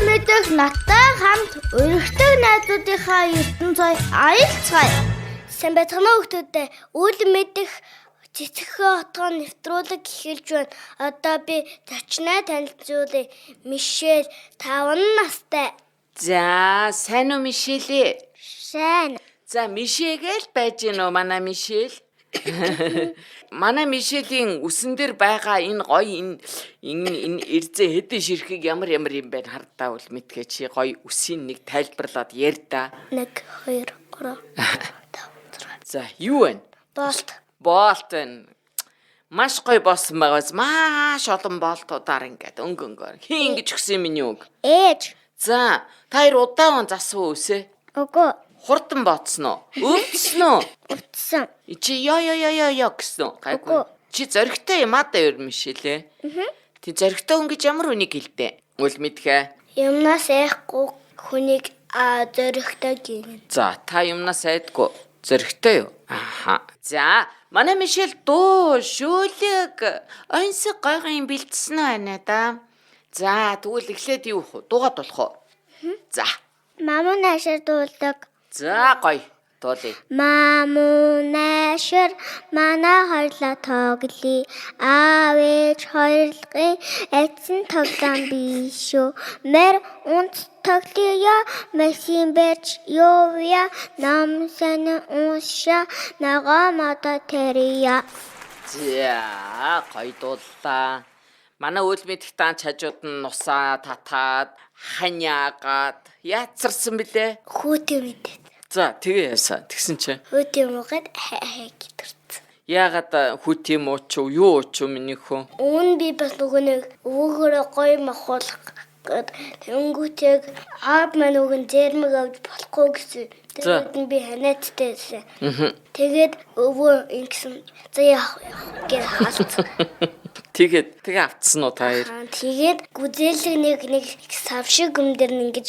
мэдэх надтай хамт өргөдөг найзуудынхаа ертөнцөй аялцгаая. Сайн байцгаана уу хүмүүстээ. Үл мэдэх цэцгэн хотгоо нэвтрүүлэг эхэлж байна. Одоо би зочноо танилцуулъя. Мишель 5 настай. За, сайн уу Мишель? Сайн. За, Мишель байж гэнэ үү манай Мишель? Манай Мишелийн үсэн дээр байгаа энэ гоё энэ эрзээ хэдэн ширхэг ямар юм байна хардаа үл мэдгээ чи гоё үсийн нэг тайлбарлаад ярь да. 1 2 3 За, юу вэ? Болт байна. Маш гоё болсон байгаас маш олон болтуудаар ингээд өнгөнгөөр. Хин ингэж өгсөн юм минь үг. Ээж. За, та хоёр удаан засуу үсэ. Үгүй. Хурдан ботсон уу? Өвдсөн үү? Утсан. Чи ёо гэсэн үү? Гайгүй. Чи зоригтой юм аа да ер Мишель. Тий зоригтой хүн гэж ямар үнийг хэлдэг? Үл мэдхэ. Юмнаас айхгүй хүнийг зоригтой гин. За, та юмнаас айдгүй зоригтой юу? Аха. За, манай Мишель дуу, шүлэг, онцгой гойгын бэлдсэн байна да. За, тэгвэл эхлээд юу вэ? Дуугаад болох уу? За. Мамун ашир дуулдаг. За, гоё. Дуулъя. Мамун ашир манай хоёрлоо тоглоё. Аав ээж хоёрлогын эцэн тоглоом биш үү. Мэр унц тоглоё. Машин барьж явъя. Ном сан уншаа. Ногоо мото тэрья. За, гоё дууллаа. Манай үл мэдэх таанч хажууд нь нусаа татаад, ханяагаад яацарсан бэлээ? Хүүтэй мэдээ. За, тэгээ яасан. Тэгсэн чи. Хүүтэй муугаад гитэрсэн. Яагаад хүүт юм уу ч юу ч миний хөө. Уун би бас нөгөө нэг өвгөрөө гоё махуулах гэд тэнгүүтэйг аав маань өгөн зэрмэг авч болохгүй гэсэн. Тэгээд би ханааттай байсан. Тэгээд өвөө ингэсэн. За яах гэж хаалцсан. Тэгээ автсан уу та хоёр? Тэгээд гүзээлэг нэг савшиг өмдөр нь ингэж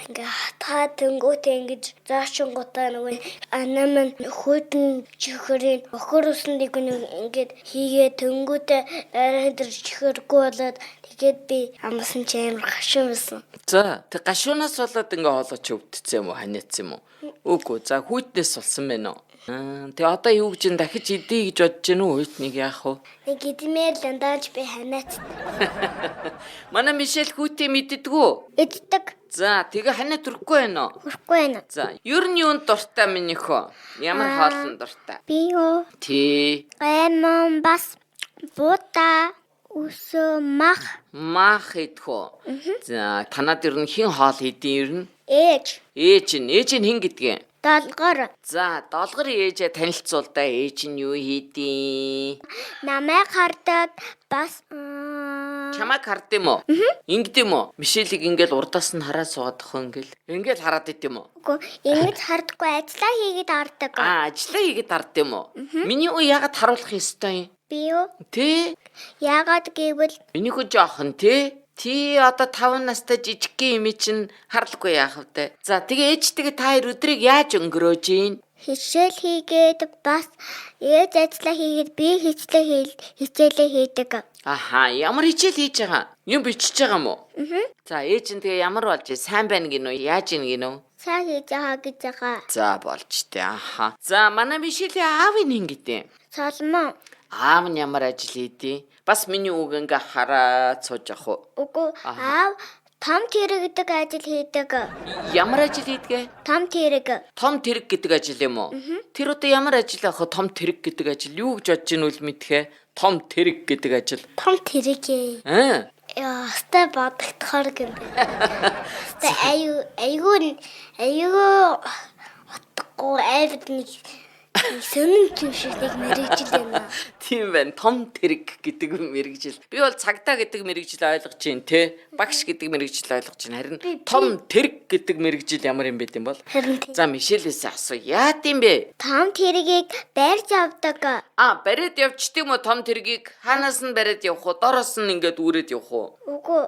хатаа тэнгүүтээ ингэж заашингуудаа нөгөө анаман хүйтэн чихэрийн охор усны нэг ингэж хийгээ тэнгүүтээ арай дээр чихэргүй болоод тэгээд би амсан ч амар гашуун байсан. За, тэг гашуунаас болоод ингээ хоолооч өвдсөн юм уу, ханиац юм уу? Үгүй, за хүйтнээс болсон байна уу? Тэг одоо юу гэж дахиж идэе гэж бодож байна уу? Хүйтнийг яах вэ? Нэг эдмээр ландааж би ханаацтай. Манай Мишель хүүтээ мэддэггүй. Эддэг. За, тэгээ ханаа төрөхгүй байна уу? Хүрхгүй байна. За, ер нь юунд дуртай минийхөө? Ямар хоолнд дуртай? Би юу? Тий. Гэмон бас бута үсэ мах идэх. За, танад ер нь хин хоол хийдин ер нь? Ээж нь хин гэдгийг? долгор. За, долгор ээжээ танилцуул да. Ээж нь юу хийдин? Намайг хардаг бас Чамайг хард юм уу? Ингэд юм уу? Мишелийг ингээл урдаас нь хараад суугаад ах ингээл. Ингээл хараад ид юм уу? Үгүй, ингэж хардаггүй ажиллаа хийгээд хардаг. Ажиллаа хийгээд хард юм уу? Миний уу яагаад харуулах ёстой юм? Би юу? Тэ? Яагаад гэвэл Миний хөө жоохон тэ? Ти одоо 5 настай жижигхэн юм чинь харлахгүй яах вэ? За, тэгээ ээжтэйгээ та хоёр өдрийг яаж өнгөрөөж ийн? хичээл хийгээд бас ээж ажиллаа хийгээд би хичээлээ хийдэг. Аха, ямар хичээл хийж байгаа? Юм бичиж байгаа юм уу? За, ээж нь тэгээ ямар болж сайн байна гинөө? Яаж ийн гинөө? Сайн хийж байгаа гэж байгаа. За, болж тээ. Аха. За, манай Мишелийн аав нь ингэдэ. Соломон. Аав нь ямар ажил хийдэ? Бас миний үг ингээ хараад сууж ах уу? Үгүй, аав том тэрэг гэдэг ажил хийдэг. Ямар ажил хийдгээ? Том тэрэг. Том тэрэг гэдэг ажил юм уу? Тэр одоо ямар ажил ах вэ? Том тэрэг гэдэг ажил юу гэж бодож ийн үл мэдхэ? Том тэрэг гэдэг ажил. Том тэрэг ээ. Яста бодогдохоор юм байна. Яста айгүй утгагүй айвд нэг сонин юм шиг нэг мэрэгжил байна. Тийм байна. Том тэрэг гэдэг мэрэгжил. Би бол цагдаа гэдэг мэрэгжил ойлгож байна те. Багш гэдэг мэрэгжил ойлгож байна. Харин том тэрэг гэдэг мэрэгжил ямар юм бэ гэм бол? За, Мишелээс асуу. Яат юм бэ? Том тэрэгийг барьж авдаг. Бариад явчдаг юм уу том тэргийг? Хаанаас нь бариад явах уу? Дороос нь ингээд үрээд явах уу? Үгүй.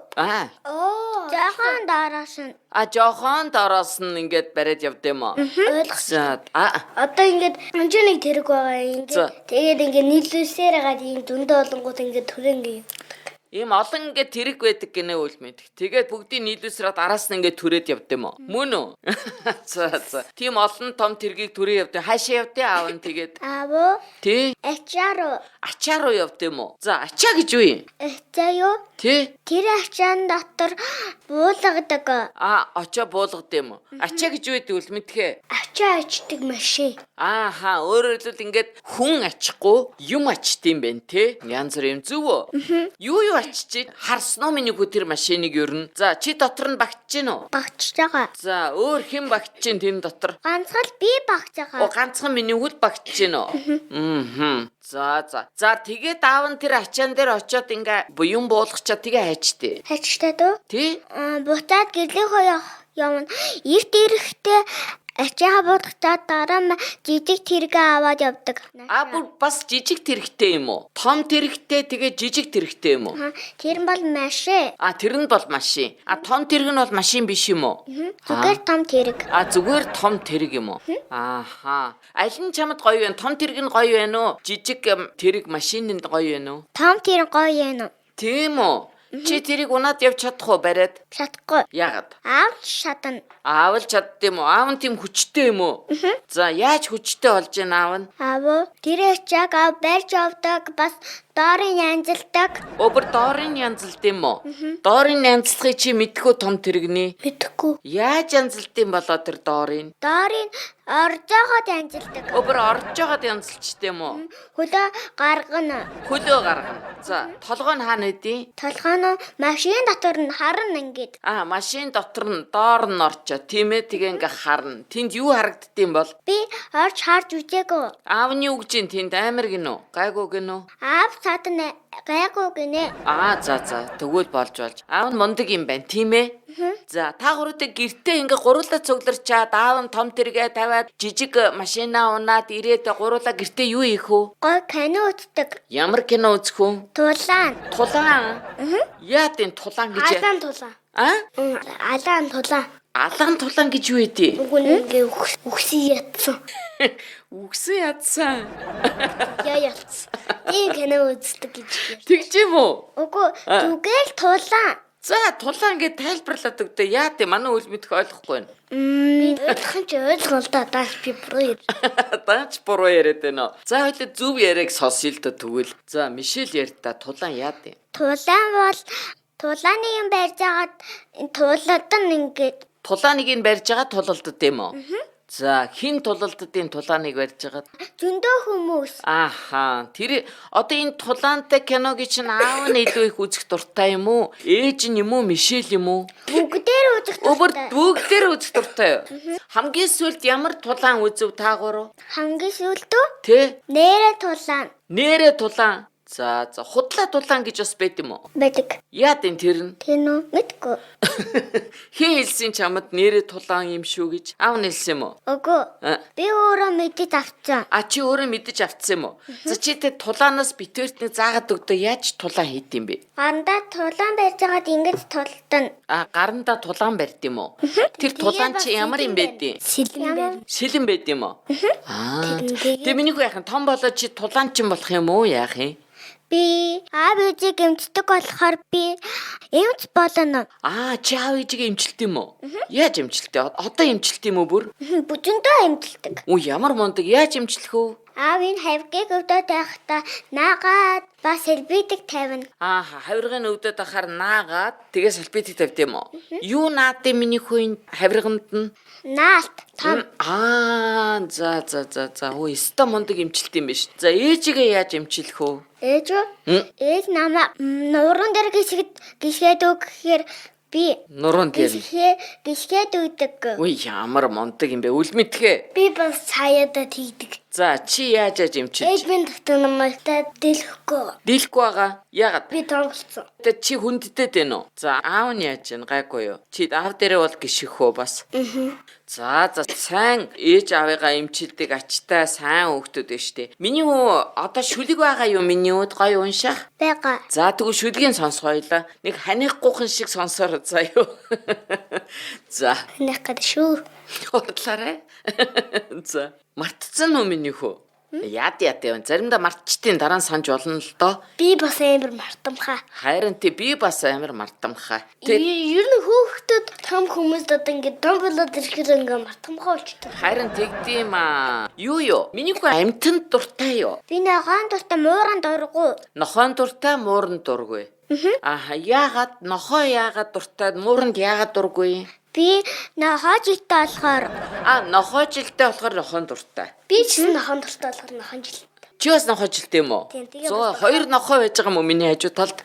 Жохон дороос нь. Жохон дороос нь ингээд бариад явд юм уу? Ойлгосон. Одоо ингээд нэг тэрэг байгаа. Тэгээд ингээд нийлүүлсээр хагаад ийм дүндээ олонгууд ингээд төрөө ингээд. Ийм олон ингээд тэрэг байдаг гинэ үл мэдэх. Тэгээд бүгдийг нийлүүлсрээд араас нь ингээд түрээд явд юм уу? Мөн үү? За. Тийм олон том тэргийг түрээ явд. Хаашаа явд аав нь тэгээд? Аав. Тий. Ачаар. Ачаа руу явд юм уу? За, ачаа гэж юу юм? Ачаа юу? Тий. Тэр ачаан дотор буулгадаг. Очоо буулгад юм уу? Ачаа гэж юу гэдэг үл мэдхээ? Ачаа ачдаг машин. Ааха, өөрөөр хэлбэл ингээд хүн ачихгүй юм ачтiin бэ, тий? Янз бүр юм зүв үү? Юу ачиж? Харсноо миний хүү тэр машиныг ер нь. За, чи дотор нь багтж гин үү? Багтж байгаа. За, өөр хэн багтж гин тэн дотор? Ганцхан би багтж байгаа. Ганцхан миний хүүд багтж гин үү? За. За, тэгээд аав нь тэр ачаан дээр очиод ингээ буян буулгачаа тэгээ хайчтэй. Хайчтай дөө? Тий? Буцаад гэрлийнхөө явна. Эрт ирэхдээ ачаа буудахтаа дараа жижиг тэрэг аваад явдаг. Бүр бас жижиг тэрэгтэй юм уу? Том тэрэгтэй тэгээ жижиг тэрэгтэй юм уу? Тэр нь бол машин. Тэр нь бол машин. Том тэрэг нь бол машин биш юм уу? Зүгээр том тэрэг. Зүгээр том тэрэг юм уу? Ааха. Аль нь чамд гоё вэ? Том тэрэг нь гоё вэ нөө? Жижиг тэрэг машин нь гоё вэ нөө? Том тэрэг гоё вэ нөө? Тийм үү? Чи тэрийг унаад явж чадах уу бариад? Чадахгүй. Яагаад? Аав шатна. Аав л чаддсан юм уу? Аав нь тийм хүчтэй юм уу? За, яаж хүчтэй болж байна аав нь? Аав тэр ачааг аав барьж авдаг бас доорын янзалдаг. Бүр доорын янзалт юм уу? Доорын янзлахыг чи мэдхүү том тэрэгний? Мэдхгүй. Яаж янзалт юм болоо тэр доорын? Доорын орж байгаад янзалдаг. Бүр орж байгаад янзалчтэй юм уу? Хөлөө гаргана. Хөлөө гаргана. За, толгой нь хаана идэв? Толгой нь машин дотор нь харна ингээд. Машин дотор нь доор нь орчоо. Тийм ээ, тэгээ ингээ харна. Тэнд юу харагддсан бол? Би орж харж үзээгүй. Аавны үг чинь тэнд амар гинөө? Гайгүй гинөө? Аав садна гайгүй гинэ. За. Тэгвэл болж. Аав нь мундаг юм байна, тийм ээ? За, та гурваа гэртээ ингээ гуруулаа цугларчаад аав нь том тэргээ тавиад жижиг машинаа унаад ирээд гуруулаа гэртээ юу хийх вэ? Гой кино үздэг. Ямар кино үзэх вэ? Тулаан. Тулаан. Яа тийм тулаан гэж? Алаан тулаан. Алаан тулаан. Алаан тулаан гэж юу вэ? Үгүй ингээ үгсэн ятсан. Үгсэн ядсан. Ятсан. Ийм кино үздэг гэж. Тэгж юм уу? Үгүй зүгээр тулаан. За, тулаан гэж тайлбарлаад өгдөө. Яа тийм манай үл мэдэх ойлгохгүй байна. Ойлгох ч ойлголоо даа би буруу. Даач буруу яриад байна. За, хоёул зөв яриаг сонсъё л да тэгвэл. За, Мишель ярьда тулаан яа тийм? Тулаан бол тулааны юм барьж агаад тулалд нь ингээд тулааныг нь барьж байгаа тулалдад юм уу? За, хин тулалддын тулааныг барьж байгаа? зөндөө хүмүүс. Тэр одоо энэ тулаантай киног чинь аав нь илүү их үзэх дуртай юм уу? Ээж нь юм уу? Мишель юм уу? Бүгдээр үзэх дуртай. Бүгдээр үзэх дуртай юу? Хамгийн сүүлд ямар тулаан үзв та гурав? Хамгийн сүүлдөө? Тэ? Нээрээ тулаан. Нээрээ тулаан. За, худлаа тулаан гэж бас байд юм уу? Байдаг. Яад энэ тэр нь? Тийм үү? Мэдгүй. Хин хэлсэн чамд нэрээ тулаан юм шүү гэж аав нь хэлсэн юм уу? Үгүй. Би өөрөө мэдэж авцсан. Чи өөрөө мэдэж авцсан юм уу? За чи тэр тулаанаас битвэрт нэг заагаад өгдөө яаж тулаан хийд юм бэ? Гарандаа тулаан барьж агаад ингэж тултана. Гарандаа тулаан барьд юм уу? Тэр тулаан чи ямар юм бэ? Сэлэн байд юм уу? Тэг миний хүү яхан том болоод чи тулаан чин болох юм уу яах юм? Би аав ээжийг эмчдэг болохоор би эмч болно. Чи аав ээжийг эмчилт юм уу? Яаж эмчилтээ? Одоо эмчилт юм уу бүр? Бүжөндөө эмчилдэг. Ямар мундаг яаж эмчлэх вэ? Аав энэ хавьгийг өвдөд байхдаа наагаад бас сэлбитик тавина. Хавиргын өвдөд ахаар наагаад тэгээ сэлбитик тавьд юм уу? Юу наад миний хүү хавирганд нь? Наалт том. За. Өө, өстой мундаг эмчилт юм биш. За, ээжигээ яаж эмчлэх вэ? Ээж намаа нуруунд дээр гисгээд өгөхээр би нуруунд дээр гисгээд өгдөг. Ямар мундаг юм бэ? Үл мэдхээ. Би бас цаяада тэгдэг. За, чи яаж эмчилж? Ээж минь дотор намайтай дэлэхгүй. Дэлэхгүй байгаа. Яагаад? Би тонголцсон. Тэ чи хүнддэд байна уу? За, аав нь яаж вэ? Гайгүй юу? Чи аав дээрээ бол гიშгэх үү бас? За, сайн ээж аавыгаа эмчилдэг ачтай сайн хүүхдүүд байна штэ. Миний хүү одоо шүлэг байгаа юу? Миний хүүд гоё уншах. Бага. За, тэгвэл шүлгийн сонсгоёла. Нэг ханихгүй шиг сонсоор заяа. За. Ханих гэдэг шүү. Урдлаарай. За. Мартцсан уу миний хүү? Яд яа. Заримдаа мартчтын дараа нь санаж болно л доо. Би бас амар мартамхаа. Харин би бас амар мартамхаа. Ер нь хөөхтөд том хүмүүс одоо ингээд том болоод ирэхээр ингээд мартамхаа болчтой. Харин тэгдэм аа. Юу? Миний хүү амтнд дуртай юу? Би нохоон дуртай мууран дургу. Нохоон дуртай, мууран дургүй. Яагаад яагаад дуртай, мууранд яагаад дургүй? Би нохоо жилтэй болохоор. Нохоо жилтэй болохоор нохоон дуртай. Би ч нохоон дуртай болохоор нохоон жилтэй. Чи бас нохоо жилтэй юм уу? Хоёр нохоо байж байгаа юм уу миний хажуу талд?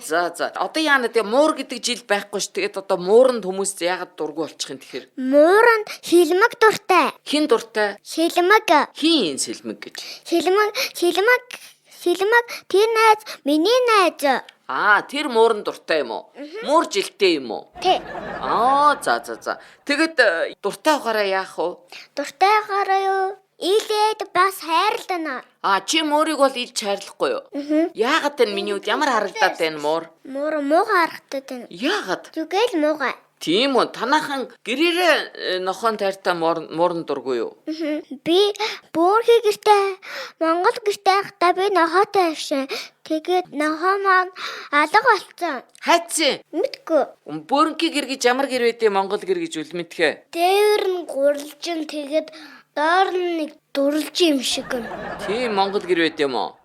За. Одоо яана тэгээ муур гэдэг жил байхгүй ш. Тэгээд одоо мууранд хүмүүс яагаад дургүй болчих юм тэгэхээр? Мууранд шилмэг дуртай. Хин дуртай? Шилмэг. Хин сэлмэг гэж. Шилмэг тэр найз миний найз. Тэр мууран дуртай юм уу? Муур жилтэй юм уу? Тэ. За. Тэгэд дуртай ухаараа яах вэ? Дуртайгаараа юу? Илээд бас хайрлана. Чи муурыг бол илж хайрлахгүй юу? Яагаад энэ миний үед ямар харагдаад байна муур? Муур муугаа харагдаад байна. Яагаад? Зүгээл муугаа. Тийм үү, танаахан гэрээрээ нохоон тайртай мууран дургүй юу? Би бөөрхий гэртээ Монгол гэртээ байхдаа би нохоотой авшин. Тэгээд нохоо маань алга болсон. Хайцсан. Мэдгүй. Бөөрнгийн гэр гэж ямар гэр байдیں۔ Монгол гэр гэж үлмэтгэе. Дээр нь гурилжин тэгээд доор нь нэг дурлж юм шиг юм. Тийм Монгол гэр байд юм уу?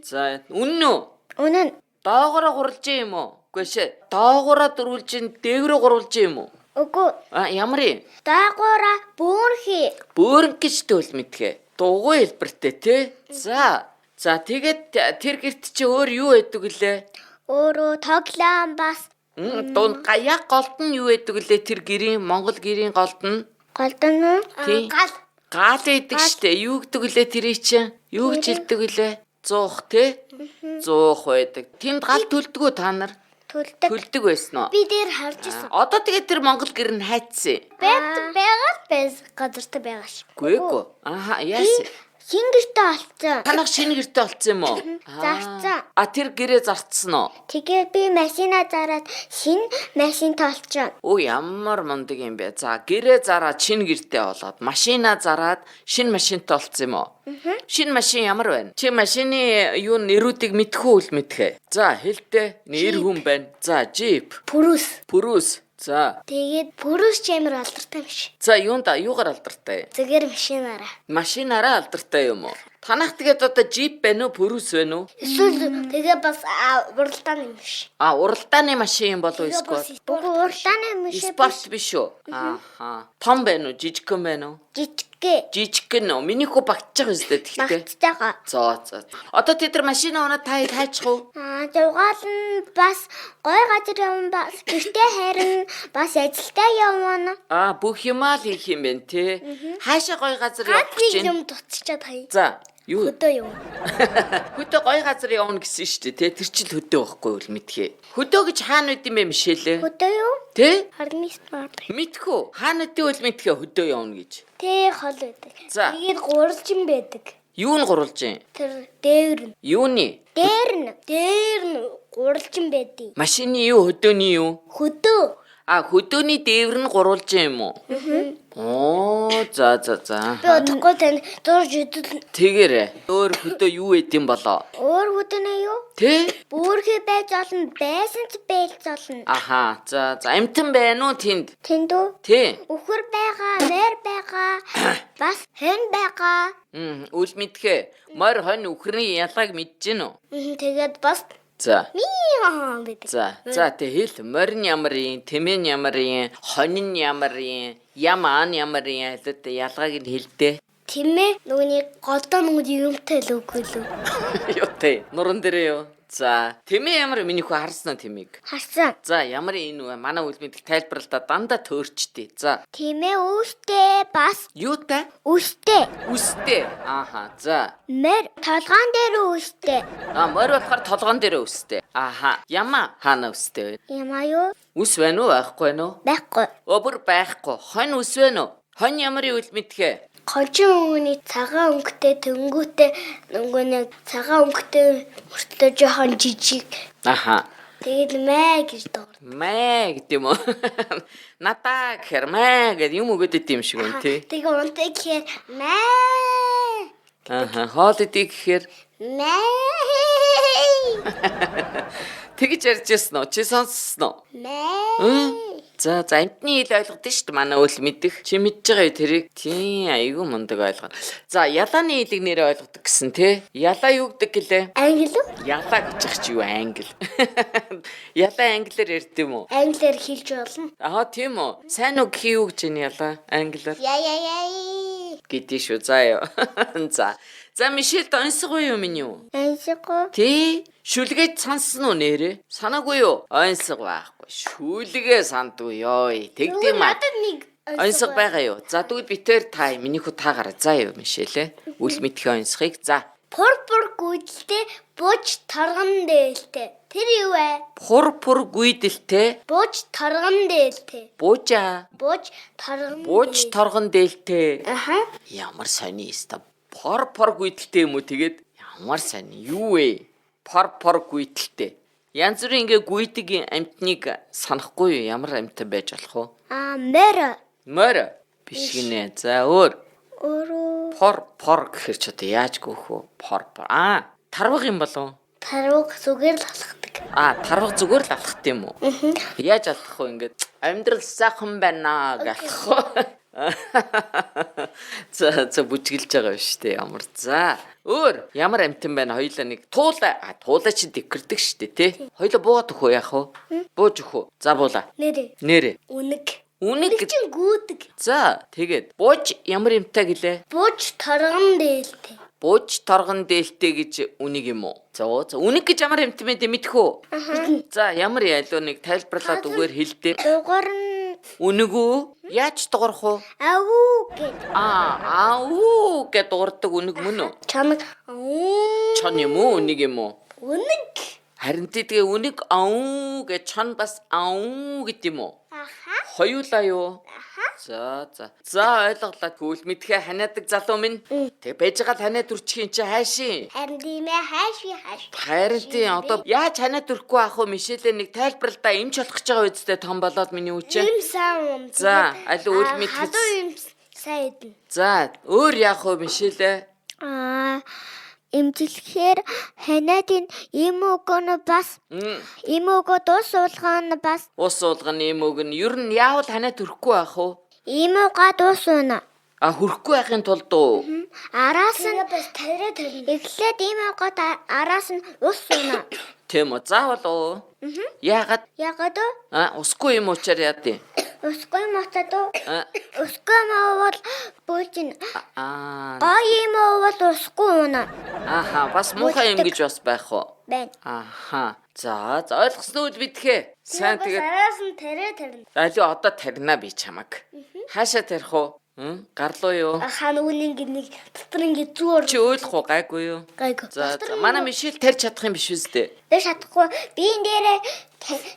За, үнэн үү? Үнэн. Доогоороо гурилж юм уу? Үгүй шээ. Доогоороо дөрвөлж ин дээгрөө гурвалж юм уу? Үгүй. Ямар юм? Даагуура бөөрхий. Бөөрнг гэж үлмэтгэе. Дугуй хэлбэртэй тий. За тэгээд тэр гэрт чи өөр юу байдаг лээ? Өөрөө тоглоом бас. Дунд яг голд нь юу байдаг лээ тэр гэрийн Монгол гэрийн голд нь? Голдон уу? Гал байдаг штэ. Юу гэдэг лээ тэрий чинь? Юу гэж хэлдэг лээ? Зуух тий? Зуух байдаг. Тэнд гал төлдгөө та нар? Төлдөг байсан уу? Би дээр харж ирсэн. Одоо тэгээд тэр Монгол гэр нь хайцсан. Байгаа газартай байгаа ш. Гүйгүй. Яасан? Шинэ гэртээ олцсон. Танах шинэ гэртээ олцсон юм уу? Зарцсан. Тэр гэрээ зарцсан уу? Тэгээд би машина зараад шинэ машинт олцсон. Ямар мундаг юм бэ? За, гэрээ зараад шинэ гэртээ болоод машина зараад шинэ машинт олцсон юм уу? Шинэ машин ямар байна? Чи машины юу нэрүүдийг мэдхүү үл мэдхэ? За, хэлдэ. Нэр хүн байна. За, Jeep. Purus. За. Тэгээд Purus ч амар алдартай юм шиг. За, юугаар алдартай? Зүгээр машинаараа. Машинаараа алдартай юм уу? Танах тэгээд одоо Jeep байна уу? Purus байна уу? Эсвэл тэгээ бас уралдааны юм шиг. Уралдааны машин болов уу эсвэл? Уралдааны машин. Спорт биш үү? Том байна уу? Жижигхэн байна уу? Жижигхэн үү? Миний хүү багтчих үстэй тэгтээ. Багтчихаа. За. Одоо тэд нар машин унаа таачих уу? Зугаал нь бас гой газар явна бас гэртээ харин бас ажилдаа явна. Бүх юмаа л хийх юм бэ те. Хаашаа гой газар явах гэж юм дуцчихад хаяа. За. Юу? Хөдөө юу? Хөдөө гой газар явна гэсэн шүү дээ, тэ. Тэр чил хөдөө байхгүй үл мэдхээ. Хөдөө гэж хаана үт юм бэ Мишэлээ? Хөдөө юу? Тэ? Харин мистер. Мэдхүү. Хаана үт үл мэдхээ хөдөө явна гэж. Тэ хол байдаг. Тэгээд гуралжин байдаг. Юу нь гуралжин? Тэр дээр нь. Юуны? Дээр нь гуралжин байдаг. Машины юу, хөдөөний юу? Хөдөө. Хөдөөний дээвэр нь гурвалжин юм уу? За. Би одохгүй тань дурж үдэл. Тэгээрээ. Өөр хөдөө юу эдэм болоо? Өөр хөдөөнөө юу? Тэ? Бөөрхий байж олон, байсан ч байж олон. За. Амтан байна уу тэнд? Тэнд үү? Тэ. Үхэр байгаа, мэр байгаа. Бас хэн байгаа. Үл мэдхээ. Морь хонь үхрийн ялгааг мэдэж гин үү? Тэгээд бас За. байдаг. За тэ хэл морин ямар юм, тэмэн ямар юм, хонин ямар юм, ямаан ямар юм хэлээд ялгааг нь хэлдэ. Тэмээ нүуний голдоо нүуд юмтай л үгүй лүү. Юу тэ нуран дээрээ юу? За, тэмээ ямар миний хүү харсан уу тэмээг? Харсан. За, ямар энэ вэ? Манай үлмэд тайлбарлалаа дандаа төөрчтэй. За. Тэмээ үүстэй бас Юутай? үстэй. За. Мэр толгоон дээр үстэй. Морь болохоор толгоон дээр үстэй. Яма хаана үстэй вэ? Ямаа юу? Үс байна уу, байхгүй байна уу? Байхгүй. Бүр байхгүй. Хонь үс байна уу? Хонь ямар үл мэдхээ? Хончин өнгөний цагаан өнгөтэй тэнгүүтэй нөгөө цагаан өнгөтэй мөртлөө жоохон жижиг. Тэгээд мэ гэж дуу. Мэ гэдэг юм уу? Натаа гэхэр мэ гэдэг юм өгöd идэм шиг үн тий. Тэгээд унтаа гэхээр мэ Аха, хоол идэх гэхээр тэгж ярьж ясан уу? Чи сонссон уу? За амтны хэл ойлгодсон шүү дээ. Манай үл мэдэх. Чи мэдж байгаа юу тэрийг? Тийм, айгүй мундаг ойлгоо. За ялааны хэлийг нэрээ ойлгодог гэсэн тий. Ялаа юу гэдэг гэлээ? Англи үү? Ялаа гэж ах чи юу англи? Ялаа англиар ярьд юм уу? Англиар хэлж болно. Аа тийм үү. Сайн уу гэх юу гэж юм ялаа англиар? Яа. Гэдэг шүү. За ёо. За. За Мишель онцгой юу минь юу? Аншиго. Тий. Шүлгээд сансан уу нэрээ? Санаагүй юу? Онцг байхгүй. Шүлгээ сандгүй ёо. Тэгдэм маа. Надад нэг Онцг байгаа юу? За тэгвэл битээр та минийхүү та гараа. За ёо Мишель. Үл мэдхийн онцгийг. За. Пурпур гүйдэлтэй бууж тарган дээлтэй. Тэр юу вэ? Пурпур гүйдэлтэй. Бууж тарган дээлтэй. Буужа. Бууж тарган. Бууж торгон дээлтэй. Аха. Ямар сони өста. Пор гүйдэлтэй юм уу тэгээд ямар сони юу вэ? Пор гүйдэлтэй. Янз бүрийн ингээ гүйдэг амтныг санахгүй юу? Ямар амтан байж болох вэ? Мэр. Мөр биш гинэ. За өөр. Өөрөө. Пор гэхэр ч одоо яаж гөөх вэ? Пор. Тарваг юм болов? Тарваг зүгээр л алхдаг. Тарваг зүгээр л алхах тийм үү? Яаж алхах вэ ингээд? Амьдрал сайхан байна гэх вэ? За бүжгэлж байгаа биш үү? Ямар. За өөр ямар амтан байна? Хоёлаа нэг туулаа чи дэвгэрдэг штэ тий. Хоёлаа буугаад өгөө яах вэ? Бууж өгөө. За буула. Нэрээ. Үнэг чинь гүйдэг. За тэгээд бууж ямар юмтай гэлээ? Бууж тарган дээлтэй. Бууж торгон дээлтэй гэж үнэг юм уу? За үнэг гэж ямар юмтай бэ мэдэх үү? За ямар ялуу нэг тайлбарлаад үгээр хэлдэ. Дугаар нь Үнэг үү? Яаж дуурах вэ? авуу гэд. Аау гэд дуурдаг үнэг мөн үү? Чамаг Чон юм уу? Үнэг юм уу? үнэг. Харин тэгээ үнэг ауу гэж чон бас ауу гэд юм уу? Хоёулаа юу? За ойлголоо. Тэгвэл мэдхээ ханиадаг залуу минь. Тэг байж байгаа танаа төрчихин чи хайшин. Харин тийм ээ хайши. Харин тийм одоо яаж ханиад төрөхгүй ах вэ? Мишелээ нэг тайлбарлалтаа эмч болох гэж байгаа үстэй том болоод миний үчээ. Юм сан. За аль үл мэдхээ. Хадуу юм сайн идэн. За өөр яах вэ Мишелээ? Имжлэхээр ханиадын ийм өгөн бас ийм өгөө дус суулган бас Ус суулганы юм үг нь ер нь яавал ханиад төрөхгүй байх вэ? ийм өгөө дус үнэ. Хүрхгүй байхын тулд уу? Араас нь бас тарай тарна. эхлээд ийм өгөө араас нь ус үнэ. Тийм үү. Заавал уу? Яагаад? Ягаад вэ? Усгүй юм уучаар яадیں۔ Усгүй мотод усгүй мовол буучин. Гой ийм бол усгүй үнэ. Бас муухай юм гэж бас байх уу? Байна. За ойлгосноо үл бидхээ. Сайн тэгээд Араас нь тарай тарна. аль одоо тарина би чамаг. Хаашаа тарих уу? Гарлуу юу? Хаана үнийг нэг дотор ингэ зүүр. Чи ойлгохгүй гайгүй юу? Гайгүй. За манай Мишель тарьж чадах юм биш үстэй. Би чадахгүй. Би энэ дээрээ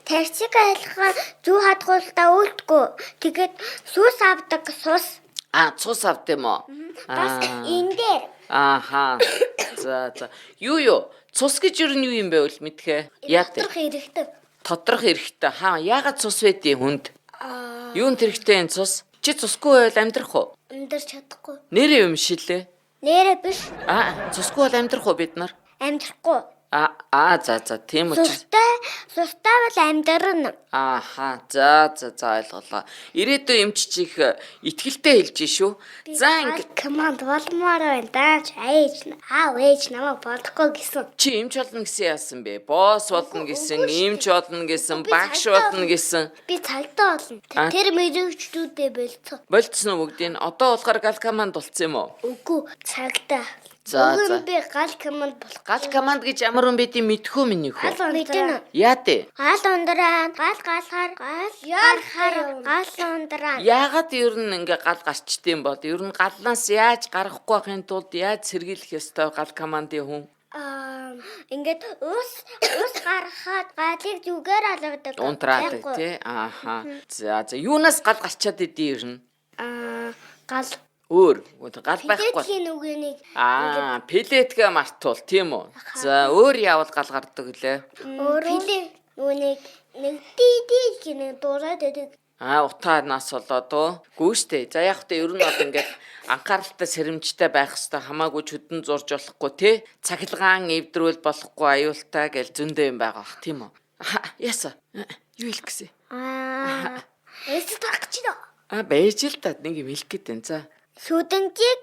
тарцыг айлхаа зүү хадгуултаа үлдэхгүй. Тэгээд сүс авдаг сус. Цус авд юм уу? Бас энэ дээр. За. Юу? Цус гэж юу юм бэ үл мэдхээ? Доторх хэрэгтэй. Тодрох хэрэгтэй. Яагаад цус байдیں۔ Хүнд? Юунд хэрэгтэй энэ цус? Чи цусгүй байл амьдрах уу? Амьдарч чадахгүй. Нэрээ юм шилээ. Нэрэ биш. Цусгүй бол амьдрах уу бид нар? Амьдрахгүй. За тийм үү. Сустай бол амьдрна. За ойлголоо. Ирээдүйн эмч чих итгэлтэй хэлж шүү. За ингэ Команд болмоор байна да. Ээж намайг бодохгүй гэсэн. чи эмч болно гэсэн яасан бэ? Босс болно гэсэн, эмч болно гэсэн, багш болно гэсэн. Би цагдаа болно. Тэр мэрэгчлүүдээ болцоо. Болцсон уу бүгдийг? Одоо болохоор гал команд болцсон юм уу? Үгүй цагдаа. За. Би гал команд болох. Гал команд гэж ямар юм бэ тийм мэдхүү минийх үү? Мэдэн. Яатэ? Гал ундраа, гал галахаар, гал ундраа. Яагаад ер нь ингээ гал гарчдсан бол ер нь галнаас яаж гарахгүй байхын тулд яаж сэргийлэх ёстой гал командын хүн? Ингээд ус гаргахад галыг зүгээр алгадаг. Унтраадаг тий. За юунаас гал гарчаад идэв ер нь? Гал Өөр гал байхгүй. Пилетийн үгэнийг пилетгээ мартуул тийм үү? За өөр яавал гал гардаг лээ? Пилет үнийг нэг дий гинэ дураад байдаг. Утаанаас болоод уу. Гүүштэй. За яг хөтэ ер нь бол ингээд анхааралтай сэрэмжтэй байх хэвээр хамаагүй чөдөн зурж болохгүй те. Цахилгаан эвдрүүл болохгүй аюултай гэл зөндөө юм байгаа бах тийм үү. Яса. Юу хэлэх гэсэн? Эсэ тарах гэж нөө. Байж л та нэг юм хэлэх гээд байна. За. Сүдэнчийг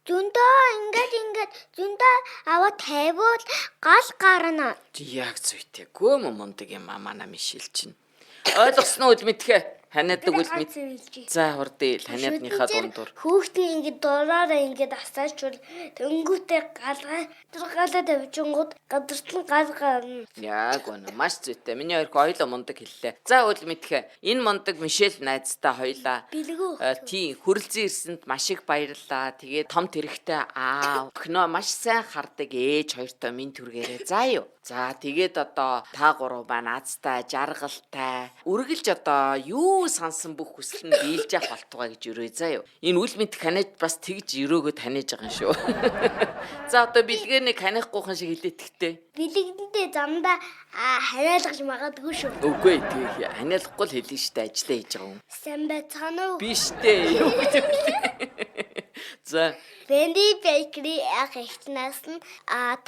зөндөө ингээд зөндөө аваа тавиул гал гарна. Яг зүйтэй. Гөө мундаг юм манай Мишель чинь. Ойлгосноо үл мэдхэ. Ханиадаг үл мэд. За хурдээ ханиадныхаа дундуур. Хүүхдээ ингээд дураараа ингээд асаачвал тэнгүүтээ галгаа тавьжингууд гадартлан гал гарна. Яг үнэ маш зүйтэй. Миний хоёр хоёлоо мундаг хэллээ. За үл мэдхэ. Энэ мундаг Мишель найзтай хоёлаа. Тийм хүрлцэн ирсэнд маш их баярлалаа. Тэгээд том тэрэгтэй өхнөө маш сайн хардаг ээж хоёртой минь түргээрээ. За юу. За тэгээд одоо та гурав ба наацтай жаргалтай үргэлж одоо юу сансан бүх хүсэл нь биелж явах болтугай гэж өрөө заа юу. Энэ үл мэд ханиад бас тэгж өрөөгөө таниаж байгаа юм шүү. За одоо бэлгэрнийг ханиахгүйхан шиг хэлээ тэгтээ. Бэлгэндээ замдаа ханиалгаж магадгүй шүү. Үгүй тэгээ ханиалахгүй л хэлнэ штэ ажиллаа хийж байгаа юм. Сайн байцгаана уу? Биш дээ. Юу гэж За Бэнди бейкери ах ихтнаас нь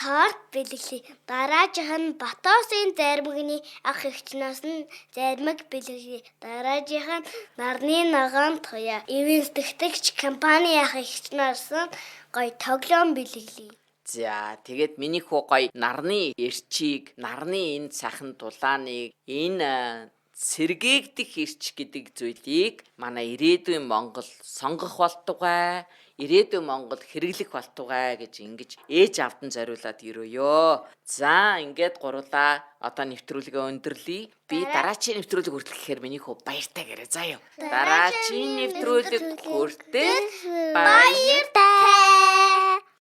торт бэлгэлээ. Дараагийнх нь Батосын зармагны ах ихтнаас нь зармаг бэлгэлээ. Дараагийнх нь нарны нагаан тоя. Ивэнс тэгтгч компани ах ихтнаас нь гой тоглоом бэлгэлээ. За тэгээд миний хүү гоё нарны эрчийг, нарны энэ сайхан дулааныг, энэ сэргээгдэх эрч гэдэг зүйлийг манай ирээдүйн Монгол сонгох болтугай, ирээдүйн Монгол хэрэглэх болтугай гэж ингэж ээж авдан зориулаад ирөөё. За ингээд гурлаа одоо нэвтрүүлгээ өндөрлөе. Би дараачийн нэвтрүүлэг хүртэл миний хүү баяртай гэрээ. За юу. Дараачийн нэвтрүүлэг хүртэл баяр